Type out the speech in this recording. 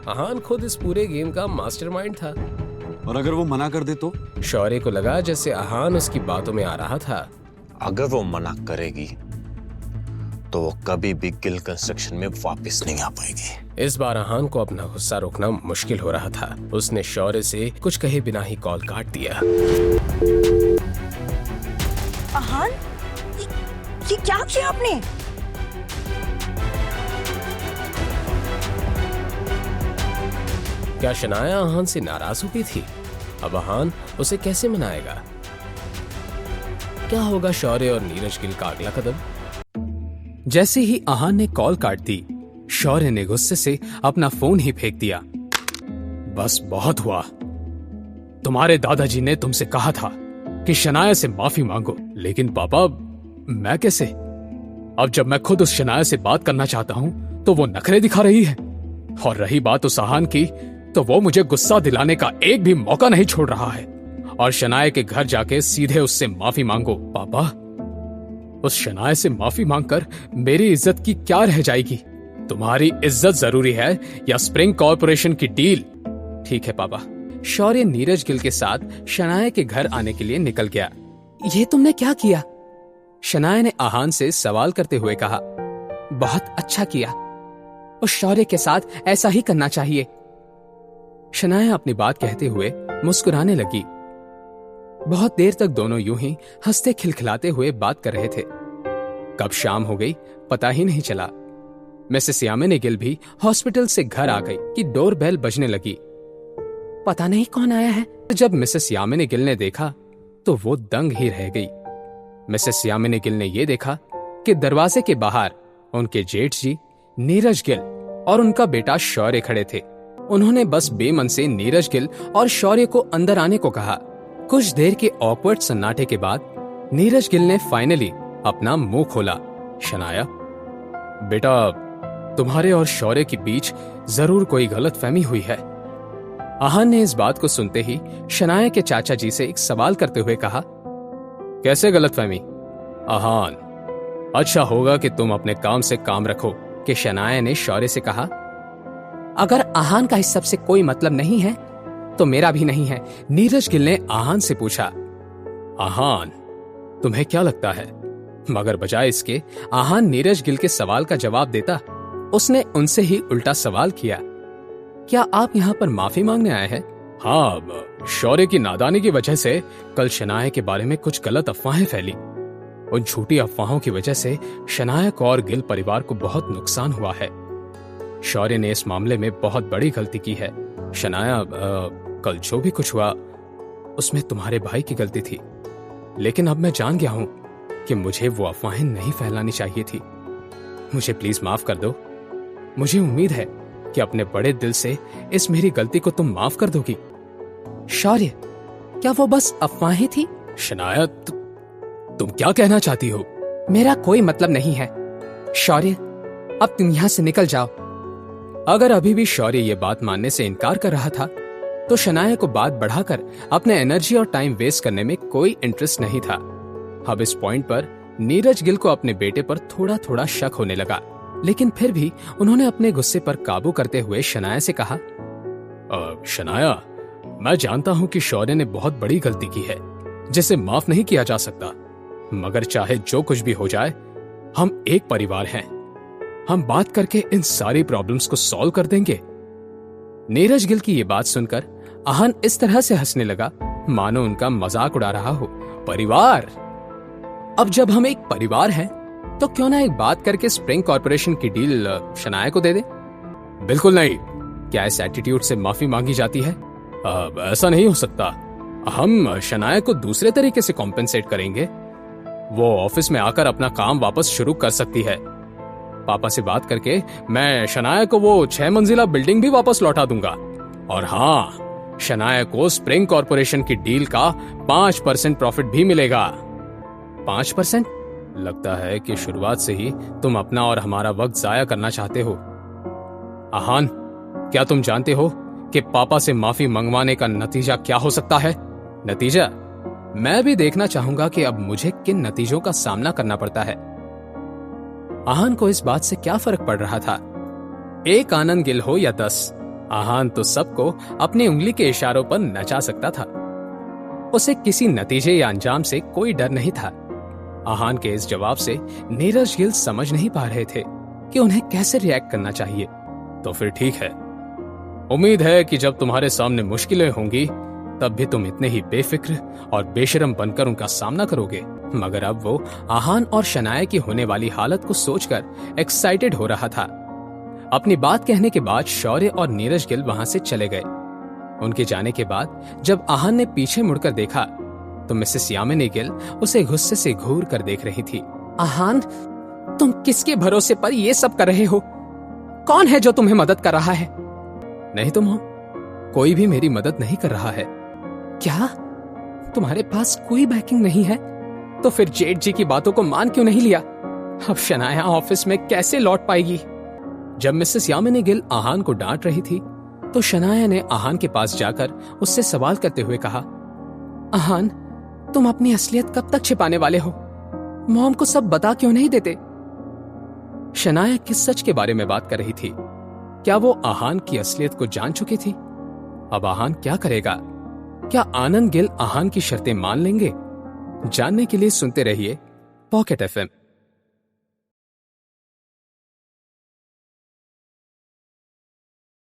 अहान खुद इस पूरे गेम का मास्टरमाइंड था। और अगर वो मना कर दे तो? शौर्य को लगा जैसे अहान उसकी बातों में आ रहा था। अगर वो मना करेगी तो वो कभी भी गिल कंस्ट्रक्शन में वापस नहीं आ पाएगी। इस बार अहान को अपना गुस्सा रोकना मुश्किल हो रहा था। उसने शौर्य से कुछ कहे बिना ही कॉल काट दिया। अहान, ये क्या किया आपने? क्या शनाया अहान से नाराज हो गई थी? अब अहान उसे कैसे मनाएगा? क्या होगा शौर्य और नीरज गिल का अगला कदम? जैसे ही अहान ने कॉल काट दी, शौर्य ने गुस्से से अपना फोन ही फेंक दिया। बस बहुत हुआ। तुम्हारे दादाजी ने तुमसे कहा था कि शनाया से माफी मांगो, लेकिन पापा मैं कैसे? अब जब मैं खुद उस शनाया से बात करना चाहता हूं तो वो नखरे दिखा रही है। और रही बात उस अहान की, तो वो मुझे गुस्सा दिलाने का एक भी मौका नहीं छोड़ रहा है। और शनाया के घर जाके सीधे उससे माफी मांगो। पापा, उस शनाया से माफी मांगकर मेरी इज्जत की क्या रह जाएगी? तुम्हारी इज्जत जरूरी है या स्प्रिंग कॉर्पोरेशन की डील? ठीक है पापा। शौर्य नीरज गिल के साथ शनाया के घर आने के लिए निकल गया। ये तुमने क्या किया? शनाया ने अहान से सवाल करते हुए कहा। बहुत अच्छा किया, उस शौर्य के साथ ऐसा ही करना चाहिए। शनाया अपनी बात कहते हुए मुस्कुराने लगी। बहुत देर तक दोनों यूं ही हंसते खिलखिलाते हुए बात कर रहे थे। कब शाम हो गई पता ही नहीं चला। मिसेस यामिनी गिल भी हॉस्पिटल से घर आ गई कि डोर बेल बजने लगी। पता नहीं कौन आया है। जब मिसेस यामिनी गिल ने देखा तो वो दंग ही रह गई। मिसेस यामिनी गिल ने यह देखा कि दरवाजे के बाहर उनके जेठ जी नीरज गिल और उनका बेटा शौर्य खड़े थे। उन्होंने बस बेमन से नीरज गिल और शौर्य को अंदर आने को कहा। कुछ देर के ऑकवर्ड सन्नाटे के बाद नीरज गिल ने फाइनली अपना मुंह खोला। शनाया, बेटा तुम्हारे और शौर्य के बीच जरूर कोई गलतफहमी हुई है। अहान ने इस बात को सुनते ही शनाया के चाचा जी से एक सवाल करते हुए कहा। कैसे गलतफहमी? अहान, अच्छा होगा कि तुम अपने काम से काम रखो। कि शनाया ने शौर्य से कहा। अगर अहान का इस सब से कोई मतलब नहीं है तो मेरा भी नहीं है। नीरज गिल ने अहान से पूछा। अहान, तुम्हें क्या लगता है? मगर बजाय इसके अहान नीरज गिल के सवाल का जवाब देता, उसने उनसे ही उल्टा सवाल किया। क्या आप यहाँ पर माफी मांगने आए हैं? हाँ, शौर्य की नादानी की वजह से कल शनाया के बारे में कुछ गलत अफवाहें फैली। उन झूठी अफवाहों की वजह से शनाया को और गिल परिवार को बहुत नुकसान हुआ है। शौर्य ने इस मामले में बहुत बड़ी गलती की है। शनाया, कल जो भी कुछ हुआ उसमें तुम्हारे भाई की गलती थी, लेकिन अब मैं जान गया हूं कि मुझे वो अफवाहें नहीं फैलानी चाहिए थी। मुझे प्लीज माफ कर दो। मुझे उम्मीद है कि अपने बड़े दिल से इस मेरी गलती को तुम माफ कर दोगी। शौर्य, क्या वो बस अफवाहें थी? शनाया, तुम क्या कहना चाहती हो? मेरा कोई मतलब नहीं है। शौर्य, अब तुम यहां से निकल जाओ। अगर अभी भी शौर्य ये बात मानने से इनकार कर रहा था तो शनाया को बात बढ़ाकर अपने एनर्जी और टाइम वेस्ट करने में कोई इंटरेस्ट नहीं था। अब इस पॉइंट पर नीरज गिल को अपने बेटे पर थोड़ा थोड़ा शक होने लगा, लेकिन फिर भी उन्होंने अपने गुस्से पर काबू करते हुए शनाया से कहा। शनाया, मैं जानता हूं कि शौर्य ने बहुत बड़ी गलती की है जिसे माफ नहीं किया जा सकता, मगर चाहे जो कुछ भी हो जाए हम एक परिवार हैं। हम बात करके इन सारी प्रॉब्लम्स को सॉल्व कर देंगे। नीरज गिल की ये बात सुनकर अहान इस तरह से हंसने लगा मानो उनका मजाक उड़ा रहा हो। परिवार? अब जब हम एक परिवार हैं तो क्यों ना एक बात करके स्प्रिंग कॉर्पोरेशन की डील शनाया को दे दे? बिल्कुल नहीं। क्या इस एटीट्यूड से माफी मांगी जाती है? ऐसा नहीं हो सकता। हम शनाया को दूसरे तरीके से कॉम्पेंसेट करेंगे। वो ऑफिस में आकर अपना काम वापस शुरू कर सकती है। पापा से बात करके मैं शनाया को वो 6 मंजिला बिल्डिंग भी वापस लौटा दूंगा। और हाँ, शनाया को स्प्रिंग कॉर्पोरेशन की डील का 5% प्रॉफिट भी मिलेगा। 5%? लगता है कि शुरुआत से ही तुम अपना और हमारा वक्त जाया करना चाहते हो। अहान, क्या तुम जानते हो कि पापा से माफी मंगवाने का नतीजा क्या हो सकता है? नतीजा? मैं भी देखना चाहूंगा कि अब मुझे किन नतीजों का सामना करना पड़ता है। अहान को इस बात से क्या फर्क पड़ रहा था? एक आनंद गिल हो या 10, आहान तो सबको अपनी उंगली के इशारों पर नचा सकता था। उसे किसी नतीजे या अंजाम से कोई डर नहीं था। आहान के इस जवाब से नीरज गिल समझ नहीं पा रहे थे कि उन्हें कैसे रिएक्ट करना चाहिए। तो फिर ठीक है, उम्मीद है कि जब तुम्हारे सामने मुश्किलें होंगी तब भी तुम इतने ही बेफिक्र और बेशरम बनकर उनका सामना करोगे। मगर अब वो आहान और शनाया की होने वाली हालत को सोचकर एक्साइटेड हो रहा था। अपनी बात कहने के बाद शौर्य और नीरज गिल वहां से चले गए। उनके जाने के बाद जब आहान ने पीछे मुड़कर देखा तो मिसेस यामिनी गिल उसे गुस्से से घूर कर देख रही थी। आहान, तुम किसके भरोसे पर ये सब कर रहे हो? कौन है जो तुम्हें मदद कर रहा है? नहीं तुम हो, कोई भी मेरी मदद नहीं कर रहा है। क्या तुम्हारे पास कोई बैकिंग नहीं है? तो फिर जेठ जी की बातों को मान क्यों नहीं लिया? अब शनाया ऑफिस में कैसे लौट पाएगी? जब मिसेस यामिनी गिल आहान को डांट रही थी तो शनाया ने आहान के पास जाकर उससे सवाल करते हुए कहा, आहान, तुम अपनी असलियत कब तक छिपाने वाले हो? मॉम को सब बता क्यों नहीं देते? शनाया किस सच के बारे में बात कर रही थी? क्या वो आहान की असलियत को जान चुकी थी? अब आहान क्या करेगा? क्या आनंद गिल आहान की शर्तें मान लेंगे? जानने के लिए सुनते रहिए पॉकेट FM।